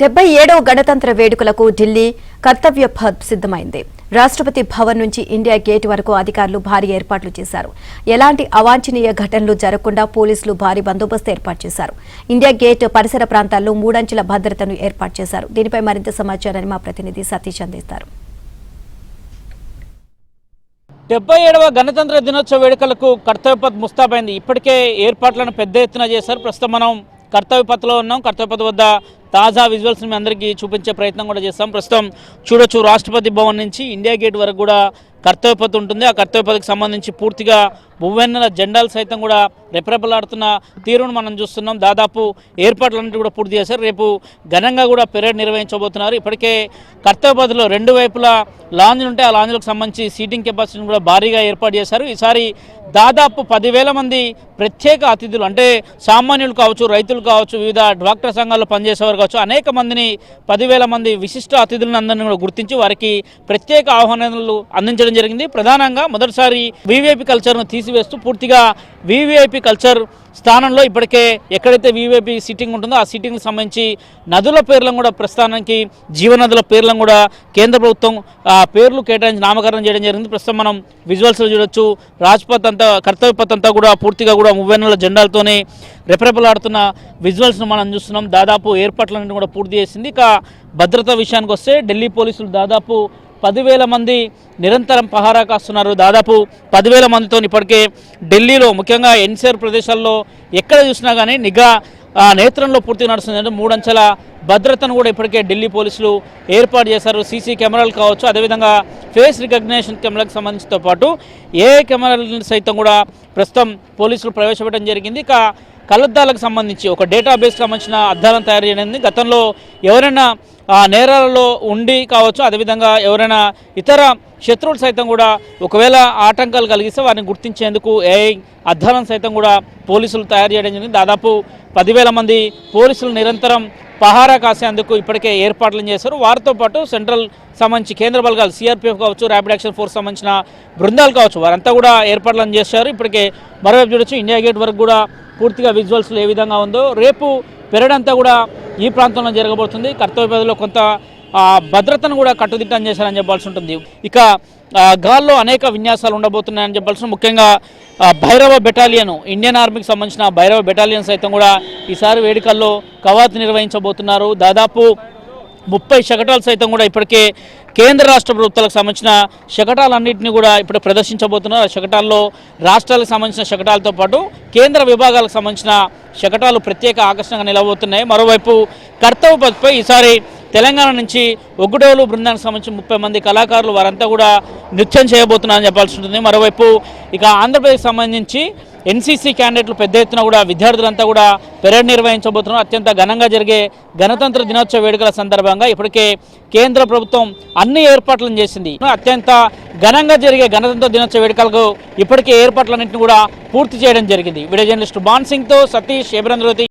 77వ గణతంత్ర వేడుకలకు ఢిల్లీ కర్తవ్య పథ్ సిద్ధమైంది. రాష్ట్రపతి భవన్ నుంచి ఇండియా గేట్ వరకు అధికారులు భారీ ఏర్పాట్లు చేశారు. ఎలాంటి అవాంఛనీయ ఘటనలు జరగకుండా పోలీసులు భారీ బందోబస్తు ఏర్పాటు చేశారు. ఇండియా గేట్ పరిసర ప్రాంతాల్లో 3 అంచెల భద్రతను ఏర్పాటు చేశారు. దీనిపై మరింత సమాచారాన్ని మా ప్రతినిధి సతీష్ అందిస్తారు. 77వ గణతంత్ర దినోత్సవ వేడుకలకు కర్తవ్య పథ్ ముస్తాబైంది. ఇప్పటికే ఏర్పాట్లను పెద్ద ఎత్తున చేశారు. ప్రస్తుతం మనం కర్తవ్య పథ్లో ఉన్నాం. కర్తవ్య పథ్ వద్ద తాజా విజువల్స్ మీ అందరికీ చూపించే ప్రయత్నం కూడా చేస్తాం. ప్రస్తుతం చూడొచ్చు, రాష్ట్రపతి భవన్ నుంచి ఇండియా గేట్ వరకు కూడా కర్తవ్య పథ్ ఉంటుంది. ఆ కర్తవ్య పథ్కి సంబంధించి పూర్తిగా మువ్వెన్నెల జెండాలు సైతం కూడా రెపరెపలాడుతున్న తీరును మనం చూస్తున్నాం. దాదాపు ఏర్పాట్లన్నింటి కూడా పూర్తి చేశారు. రేపు ఘనంగా కూడా పెరేడ్ నిర్వహించబోతున్నారు. ఇప్పటికే కర్తవ్య పథ్లో 2 వైపులా లాంజ్లు ఉంటే ఆ లాంజ్లకు సంబంధించి సీటింగ్ కెపాసిటీని కూడా భారీగా ఏర్పాటు చేశారు. ఈసారి దాదాపు 10,000 మంది ప్రత్యేక అతిథులు, అంటే సామాన్యులు కావచ్చు, రైతులు కావచ్చు, వివిధ డ్వాక్రా సంఘాల్లో పనిచేసేవారు కావచ్చు, అనేక మందిని 10,000 మంది విశిష్ట అతిథులను అందరినీ కూడా గుర్తించి వారికి ప్రత్యేక ఆహ్వానాలు అందించడం జరిగింది. ప్రధానంగా మొదటిసారి వీవీఐపీ కల్చర్ను తీసివేస్తూ పూర్తిగా వీవీఐపీ కల్చర్ స్థానంలో ఇప్పటికే ఎక్కడైతే వీవీఐపీ సిట్టింగ్ ఉంటుందో ఆ సిట్టింగ్కి సంబంధించి నదుల పేర్లను కూడా ప్రస్థానానికి జీవనదుల పేర్లను కూడా కేంద్ర ప్రభుత్వం పేర్లు కేటాయించి నామకరణం చేయడం జరిగింది. ప్రస్తుతం మనం విజువల్స్లో చూడొచ్చు, రాజ్పథ్ అంతా, కర్తవ్య పథ్ అంతా కూడా పూర్తిగా కూడా మువ్వెన్నెల జెండాలతోనే రెపరెపలాడుతున్న విజువల్స్ను మనం చూస్తున్నాం. దాదాపు ఏర్పాట్లన్నీ కూడా పూర్తి చేసింది. ఇక భద్రతా విషయానికి వస్తే ఢిల్లీ పోలీసులు దాదాపు 10,000 మంది నిరంతరం పహారా కాస్తున్నారు. దాదాపు 10,000 మందితో ఇప్పటికే ఢిల్లీలో ముఖ్యంగా ఎన్సీఆర్ ప్రదేశాల్లో ఎక్కడ చూసినా కానీ నిఘా నేత్రంలో పూర్తిగా నడుస్తుంది. అంటే 3 అంచెల భద్రతను కూడా ఇప్పటికే ఢిల్లీ పోలీసులు ఏర్పాటు చేశారు. సీసీ కెమెరాలు కావచ్చు, అదేవిధంగా ఫేస్ రికగ్నిషన్ కెమెరాలకు సంబంధించితో పాటు ఏఐ కెమెరాలను సైతం కూడా ప్రస్తుతం పోలీసులు ప్రవేశపెట్టడం జరిగింది. ఇక కళ్ళద్దాలకు సంబంధించి ఒక డేటాబేస్కి సంబంధించిన అద్దాలను తయారు చేయడం, గతంలో ఎవరైనా నేరాలలో ఉండి కావచ్చు, అదేవిధంగా ఎవరైనా ఇతర శత్రువులు సైతం కూడా ఒకవేళ ఆటంకాలు కలిగిస్తే వారిని గుర్తించేందుకు ఏఐ అద్దాలను సైతం కూడా పోలీసులు తయారు చేయడం జరిగింది. దాదాపు 10,000 మంది పోలీసులు నిరంతరం పహారా కాసేందుకు ఇప్పటికే ఏర్పాట్లను చేశారు. వారితో పాటు సెంట్రల్ సంబంధించి కేంద్ర బలగాలు, సిఆర్పిఎఫ్ కావచ్చు, ర్యాపిడ్ యాక్షన్ ఫోర్స్ సంబంధించిన బృందాలు కావచ్చు, వారంతా కూడా ఏర్పాట్లను చేశారు. ఇప్పటికే మరోవైపు చూడొచ్చు, ఇండియా గేట్ వరకు కూడా పూర్తిగా విజువల్స్లో ఏ విధంగా ఉందో. రేపు పెరేడ్ అంతా కూడా ఈ ప్రాంతంలో జరగబోతుంది. కర్తవ్య పథ్లో కొంత భద్రతను కూడా కట్టుదిట్టం చేశారని చెప్పాల్సి ఉంటుంది. ఇక గాల్లో అనేక విన్యాసాలు ఉండబోతున్నాయని చెప్పాల్సిన, ముఖ్యంగా భైరవ బెటాలియన్, ఇండియన్ ఆర్మీకి సంబంధించిన భైరవ బెటాలియన్ సైతం కూడా ఈసారి వేడుకల్లో కవాతు నిర్వహించబోతున్నారు. దాదాపు 30 శకటాలు సైతం కూడా ఇప్పటికే కేంద్ర రాష్ట్ర ప్రభుత్వాలకు సంబంధించిన శకటాలన్నింటినీ కూడా ఇప్పుడు ప్రదర్శించబోతున్నారు. ఆ శకటాల్లో రాష్ట్రాలకు సంబంధించిన శకటాలతో పాటు కేంద్ర విభాగాలకు సంబంధించిన శకటాలు ప్రత్యేక ఆకర్షణగా నిలబోతున్నాయి. మరోవైపు కర్తవ్య పథ్పై ఈసారి తెలంగాణ నుంచి ఒగ్గుడోలు బృందానికి సంబంధించి 30 మంది కళాకారులు, వారంతా కూడా నృత్యం చేయబోతున్నారని చెప్పాల్సి ఉంటుంది. మరోవైపు ఇక ఆంధ్రప్రదేశ్ సంబంధించి ఎన్సీసీ క్యాండిడేట్లు పెద్ద ఎత్తున కూడా విద్యార్థులంతా కూడా పెరేడ్ నిర్వహించబోతున్నారు. అత్యంత ఘనంగా జరిగే గణతంత్ర దినోత్సవ వేడుకల సందర్భంగా ఇప్పటికే కేంద్ర ప్రభుత్వం అన్ని ఏర్పాట్లను చేసింది. అత్యంత ఘనంగా జరిగే గణతంత్ర దినోత్సవ వేడుకలకు ఇప్పటికే ఏర్పాట్లన్నింటినీ కూడా పూర్తి చేయడం జరిగింది. వీడియో జర్నలిస్టు బాన్ సింగ్తో సతీష్, ఏబిరంద్రవతి.